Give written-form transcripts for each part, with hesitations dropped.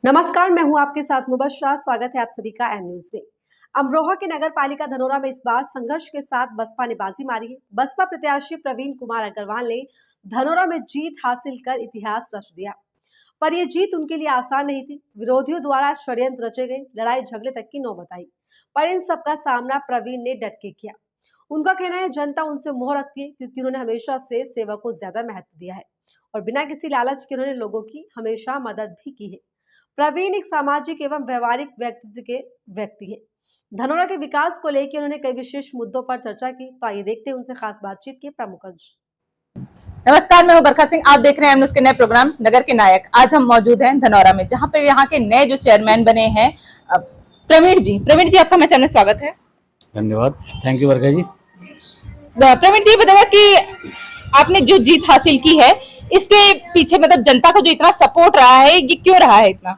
नमस्कार, मैं हूं आपके साथ मुबश्शरा। स्वागत है आप सभी का एम न्यूज में। अमरोहा के नगर पालिका धनोरा में इस बार संघर्ष के साथ बसपा ने बाजी मारी है। बसपा प्रत्याशी प्रवीण कुमार अग्रवाल ने धनोरा में जीत हासिल कर इतिहास रच दिया, पर यह जीत उनके लिए आसान नहीं थी। विरोधियों द्वारा षड्यंत्र रचे गए, लड़ाई झगड़े तक की नौबत आई, पर इन सबका सामना प्रवीण ने डट के किया। उनका कहना है जनता उनसे मोह रखती है क्योंकि उन्होंने हमेशा से सेवा को ज्यादा महत्व दिया है और बिना किसी लालच के उन्होंने लोगों की हमेशा मदद भी की है। प्रवीण एक सामाजिक एवं व्यवहारिक व्यक्तित्व के व्यक्ति हैं। धनोरा के विकास को लेकर उन्होंने कई विशेष मुद्दों पर चर्चा की। तो आइए देखते हैं उनसे खास बातचीत के प्रमुख अंश। नमस्कार, मैं हूं बरखा सिंह। आप देख रहे हैं एम न्यूज के नए प्रोग्राम नगर के नायक। आज हम मौजूद हैं धनौरा में, जहां पर यहाँ के नए जो चेयरमैन बने हैं प्रवीण जी आपका हमारे चैनल में स्वागत है। धन्यवाद, थैंक यू बरखा जी। प्रवीण जी बताइए कि आपने जो जीत हासिल की है इसके पीछे मतलब जनता को जो इतना सपोर्ट रहा है, ये क्यों रहा है इतना?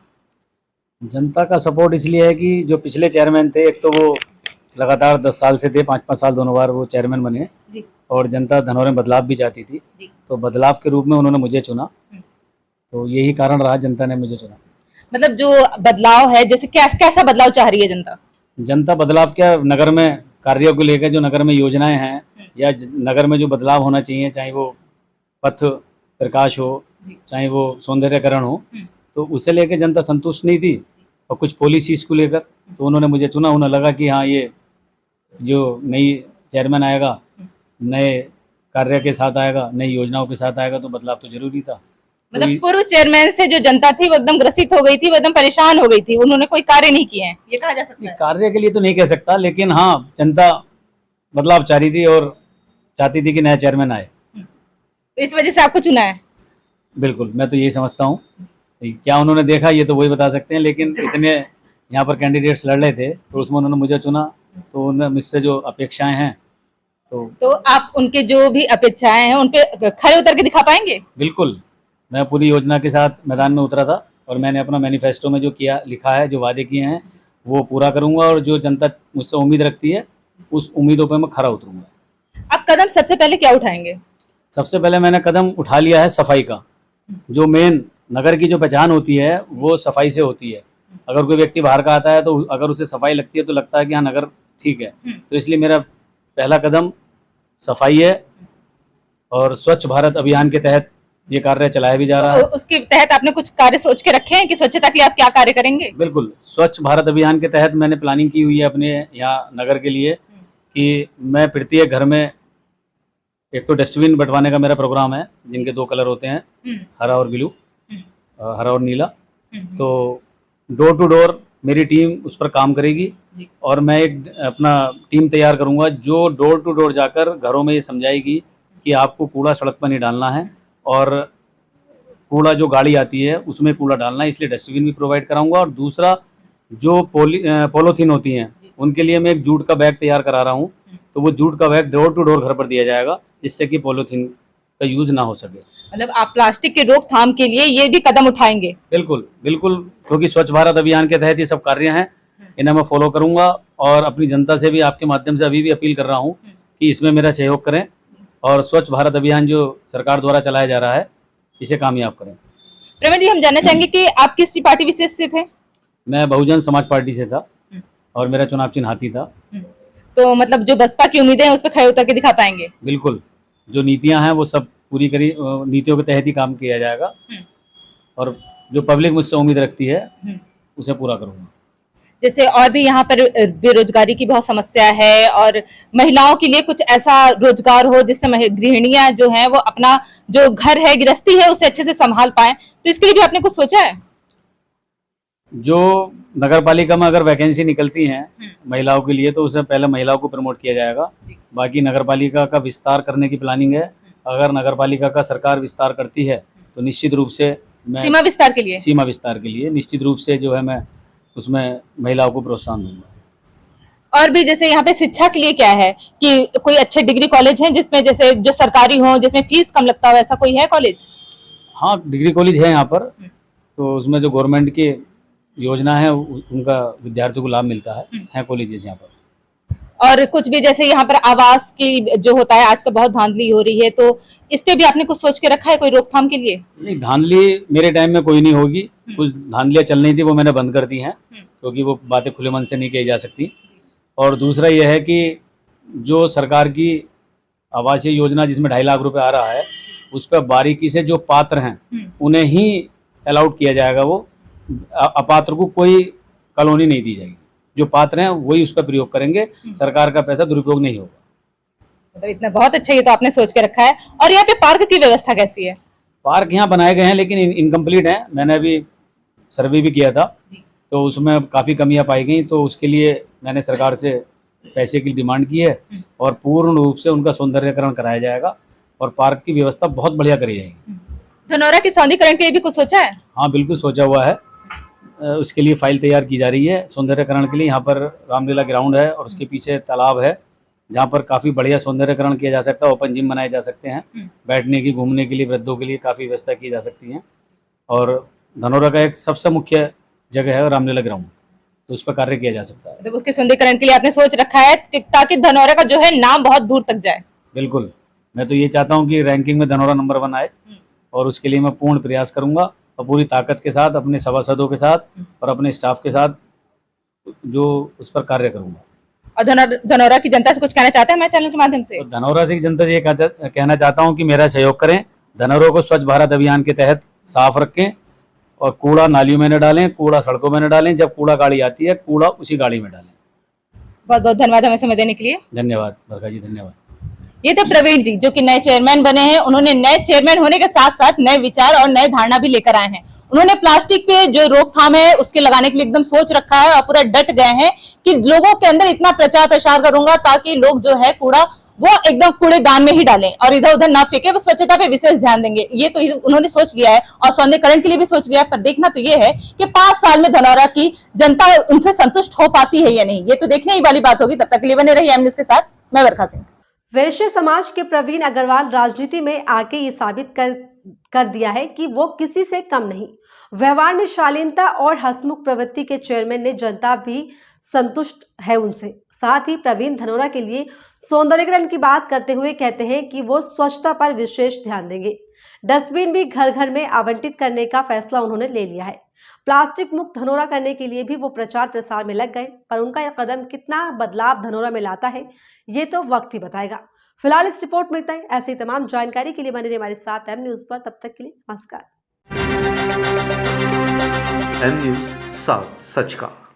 जनता का सपोर्ट इसलिए है कि जो पिछले चेयरमैन थे, एक तो वो लगातार 10 साल से थे, 5-5 साल दोनों बार वो चेयरमैन बने जी। और जनता धनौरे में बदलाव भी चाहती थी जी। तो बदलाव के रूप में उन्होंने मुझे चुना, तो यही कारण रहा जनता ने मुझे चुना। मतलब जो बदलाव है, जैसे कैसा बदलाव चाह रही है जनता? जनता बदलाव क्या, नगर में कार्यों को लेकर जो नगर में योजनाएं हैं या नगर में जो बदलाव होना चाहिए, चाहे वो पथ प्रकाश हो, चाहे वो सौंदर्यकरण हो, तो उसे लेकर जनता संतुष्ट नहीं थी और कुछ पॉलिसीज को लेकर, तो उन्होंने मुझे चुना। उन्हें लगा कि हाँ, ये जो नई चेयरमैन आएगा, नए कार्य के साथ आएगा, नई योजनाओं के साथ आएगा, तो बदलाव तो जरूरी था। मतलब पूर्व चेयरमैन से जो जनता थी वो एकदम ग्रसित हो गई थी, वो एकदम परेशान हो गई थी, उन्होंने कोई कार्य नहीं किए हैं, ये कहा जा सकता है? कार्य के लिए तो नहीं कह सकता, लेकिन हाँ, जनता बदलाव चाह रही थी और चाहती थी कि नया चेयरमैन आए, तो इस वजह से आपको चुना है। बिल्कुल, मैं तो यही समझता हूँ। क्या उन्होंने देखा ये तो वही बता सकते हैं, लेकिन इतने यहाँ पर कैंडिडेट्स लड़ रहे थे तो उसमें उन्होंने मुझे चुना, तो उन्हें मुझसे जो अपेक्षाएं हैं तो आप उनके जो भी अपेक्षाएं हैं उन पे खरे उतर के दिखा पाएंगे? बिल्कुल, मैं पूरी योजना के साथ मैदान में उतरा था और मैंने अपना मैनिफेस्टो में जो किया लिखा है, जो वादे किए हैं वो पूरा करूंगा और जो जनता मुझसे उम्मीद रखती है उस उम्मीदों पर मैं खरा उतरूंगा। आप कदम सबसे पहले क्या उठाएंगे? सबसे पहले मैंने कदम उठा लिया है सफाई का। जो मेन नगर की जो पहचान होती है वो सफाई से होती है। अगर कोई व्यक्ति बाहर का आता है तो अगर उसे सफाई लगती है तो लगता है कि हाँ, नगर ठीक है। तो इसलिए मेरा पहला कदम सफाई है और स्वच्छ भारत अभियान के तहत ये कार्य चलाया भी जा रहा है। उसके तहत आपने कुछ कार्य सोच के रखे हैं कि स्वच्छता के लिए आप क्या कार्य करेंगे? बिल्कुल, स्वच्छ भारत अभियान के तहत मैंने प्लानिंग की हुई है अपने यहाँ नगर के लिए कि मैं प्रत्येक घर में एक तो डस्टबिन बंटवाने का मेरा प्रोग्राम है, जिनके 2 कलर होते हैं, हरा और ब्लू, हरा और नीला। तो डोर टू डोर मेरी टीम उस पर काम करेगी और मैं एक अपना टीम तैयार करूंगा जो डोर टू डोर जाकर घरों में ये समझाएगी कि आपको कूड़ा सड़क पर नहीं डालना है और कूड़ा जो गाड़ी आती है उसमें कूड़ा डालना है, इसलिए डस्टबिन भी प्रोवाइड कराऊंगा। और दूसरा, जो पॉलीथीन होती हैं उनके लिए मैं एक जूट का बैग तैयार करा रहा हूँ, तो वो जूट का बैग डोर टू डोर घर पर दिया जाएगा, जिससे कि पॉलीथीन का यूज ना हो सके। मतलब आप प्लास्टिक की रोकथाम के लिए ये भी कदम उठाएंगे? बिल्कुल बिल्कुल, क्योंकि स्वच्छ भारत अभियान के तहत ये सब कार्य हैं, इन्हें मैं फॉलो करूंगा और अपनी जनता से भी आपके माध्यम से अभी भी अपील कर रहा हूं कि इसमें मेरा सहयोग करें और स्वच्छ भारत अभियान जो सरकार द्वारा चलाया जा रहा है इसे कामयाब करें। प्रवीण जी, हम जानना चाहेंगे कि आप किस पार्टी विशेष से थे? मैं बहुजन समाज पार्टी से था और मेरा चुनाव चिन्ह हाथी था। तो मतलब जो बसपा की उम्मीदें हैं उस पर खड़े उतर के दिखा पाएंगे? बिल्कुल, जो नीतियां हैं वो सब पूरी करी, नीतियों के तहत ही काम किया जाएगा और जो पब्लिक मुझसे उम्मीद रखती है उसे पूरा करूंगा। जैसे और भी यहाँ पर बेरोजगारी की बहुत समस्या है और महिलाओं के लिए कुछ ऐसा रोजगार हो जिससे गृहिणियां जो हैं वो अपना जो घर है, गृहस्थी है, उसे अच्छे से संभाल पाएं, तो इसके लिए भी आपने कुछ सोचा है? जो नगर पालिका में अगर वैकेंसी निकलती हैं महिलाओं के लिए तो उससे पहले महिलाओं को प्रमोट किया जाएगा। बाकी नगर पालिका का विस्तार करने की प्लानिंग है। अगर नगर पालिका का सरकार विस्तार करती है तो निश्चित रूप से मैं सीमा विस्तार के लिए निश्चित रूप से जो है मैं उसमें महिलाओं को प्रोत्साहन दूंगा। और भी जैसे यहाँ पे शिक्षा के लिए क्या है कि कोई अच्छे डिग्री कॉलेज हैं जिसमें जैसे जो सरकारी हो, जिसमें फीस कम लगता हो, ऐसा कोई है कॉलेज? हाँ, डिग्री कॉलेज है यहाँ पर, तो उसमें जो गवर्नमेंट की योजना है उनका विद्यार्थियों को लाभ मिलता है कॉलेजेस यहाँ पर। और कुछ भी जैसे यहाँ पर आवास की जो होता है आज का बहुत धांधली हो रही है, तो इस पे भी आपने कुछ सोच के रखा है कोई रोकथाम के लिए? नहीं, धांधली मेरे टाइम में कोई नहीं होगी। कुछ धांधलियाँ चल रही थी वो मैंने बंद कर दी हैं, क्योंकि वो बातें खुले मन से नहीं की जा सकती। और दूसरा यह है कि जो सरकार की आवासीय योजना जिसमें 2.5 लाख रुपए आ रहा है, उस पर बारीकी से जो पात्र हैं उन्हें ही अलाउड किया जाएगा। वो अपात्र को कोई कॉलोनी नहीं दी जाएगी। जो पात्र हैं वही उसका प्रयोग करेंगे, सरकार का पैसा दुरुपयोग नहीं होगा। मतलब इतना बहुत अच्छा ये तो आपने सोच के रखा है। और यहाँ पे पार्क की व्यवस्था कैसी है? पार्क यहाँ बनाए गए हैं लेकिन इनकम्प्लीट हैं। मैंने अभी सर्वे भी किया था तो उसमें काफ़ी कमियां पाई गई, तो उसके लिए मैंने सरकार से पैसे की डिमांड की है और पूर्ण रूप से उनका सौंदर्यीकरण कराया जाएगा और पार्क की व्यवस्था बहुत बढ़िया करी जाएगी। धनौरा के सौंदर्यीकरण के लिए भी कुछ सोचा है? हाँ, बिल्कुल सोचा हुआ है। उसके लिए फाइल तैयार की जा रही है सौंदर्यीकरण के लिए। यहाँ पर रामलीला ग्राउंड है और उसके पीछे तालाब है जहाँ पर काफ़ी बढ़िया सौंदर्यीकरण किया जा सकता है। ओपन जिम बनाए जा सकते हैं, बैठने की, घूमने के लिए, वृद्धों के लिए काफ़ी व्यवस्था की जा सकती है। और धनौरा का एक सबसे मुख्य जगह है रामलीला ग्राउंड, तो उस पर कार्य किया जा सकता है। मतलब उसके सौंदर्यीकरण के लिए आपने सोच रखा है ताकि धनौरा का जो है नाम बहुत दूर तक जाए। बिल्कुल, मैं तो ये चाहता हूँ कि रैंकिंग में धनौरा नंबर 1 आए और उसके लिए मैं पूर्ण प्रयास करूँगा और पूरी ताकत के साथ अपने सभासदों के साथ और अपने स्टाफ के साथ जो उस पर कार्य करूँगा। और धनौरा की जनता से कुछ कहना चाहते हैं मैं चैनल के माध्यम से? तो धनौरा की जनता से ये कहना चाहता हूँ कि मेरा सहयोग करें। धनौरा को स्वच्छ भारत अभियान के तहत साफ रखें और कूड़ा नालियों में न डालें, कूड़ा सड़कों में न डालें। जब कूड़ा गाड़ी आती है कूड़ा उसी गाड़ी में डालें। बहुत बहुत धन्यवाद हमें समय देने के लिए। धन्यवाद बरखा जी, धन्यवाद। ये थे प्रवीण जी जो कि नए चेयरमैन बने हैं। उन्होंने नए चेयरमैन होने के साथ साथ नए विचार और नए धारणा भी लेकर आए हैं। उन्होंने प्लास्टिक पे जो रोकथाम है उसके लगाने के लिए एकदम सोच रखा है और पूरा डट गए हैं कि लोगों के अंदर इतना प्रचार प्रसार करूंगा ताकि लोग जो है कूड़ा वो एकदम कूड़ेदान में ही डालें और इधर उधर ना फेंके, वो स्वच्छता पे विशेष ध्यान देंगे। ये तो उन्होंने सोच लिया है और सौंदर्यीकरण के लिए भी सोच लिया है। पर देखना तो ये है कि 5 साल में धनौरा की जनता उनसे संतुष्ट हो पाती है या नहीं, ये तो देखने ही वाली बात होगी। तब तक के लिए बने रहिए एम न्यूज के साथ। मैं बरखा सिंह। वैश्य समाज के प्रवीण अग्रवाल राजनीति में आके ये साबित कर दिया है कि वो किसी से कम नहीं। व्यवहार में शालीनता और हंसमुख प्रवृत्ति के चेयरमैन ने जनता भी संतुष्ट है उनसे। साथ ही प्रवीण धनौरा के लिए सौंदर्यीकरण की बात करते हुए कहते हैं कि वो स्वच्छता पर विशेष ध्यान देंगे। डस्टबिन भी घर घर में आवंटित करने का फैसला उन्होंने ले लिया है। प्लास्टिक मुक्त धनौरा करने के लिए भी वो प्रचार प्रसार में लग गए, पर उनका यह कदम कितना बदलाव धनौरा में लाता है ये तो वक्त ही बताएगा। फिलहाल इस रिपोर्ट में इतना ही। ऐसी तमाम जानकारी के लिए बने रहिए हमारे साथ एम न्यूज पर। तब तक के लिए नमस्कार। एम न्यूज साथ सच का।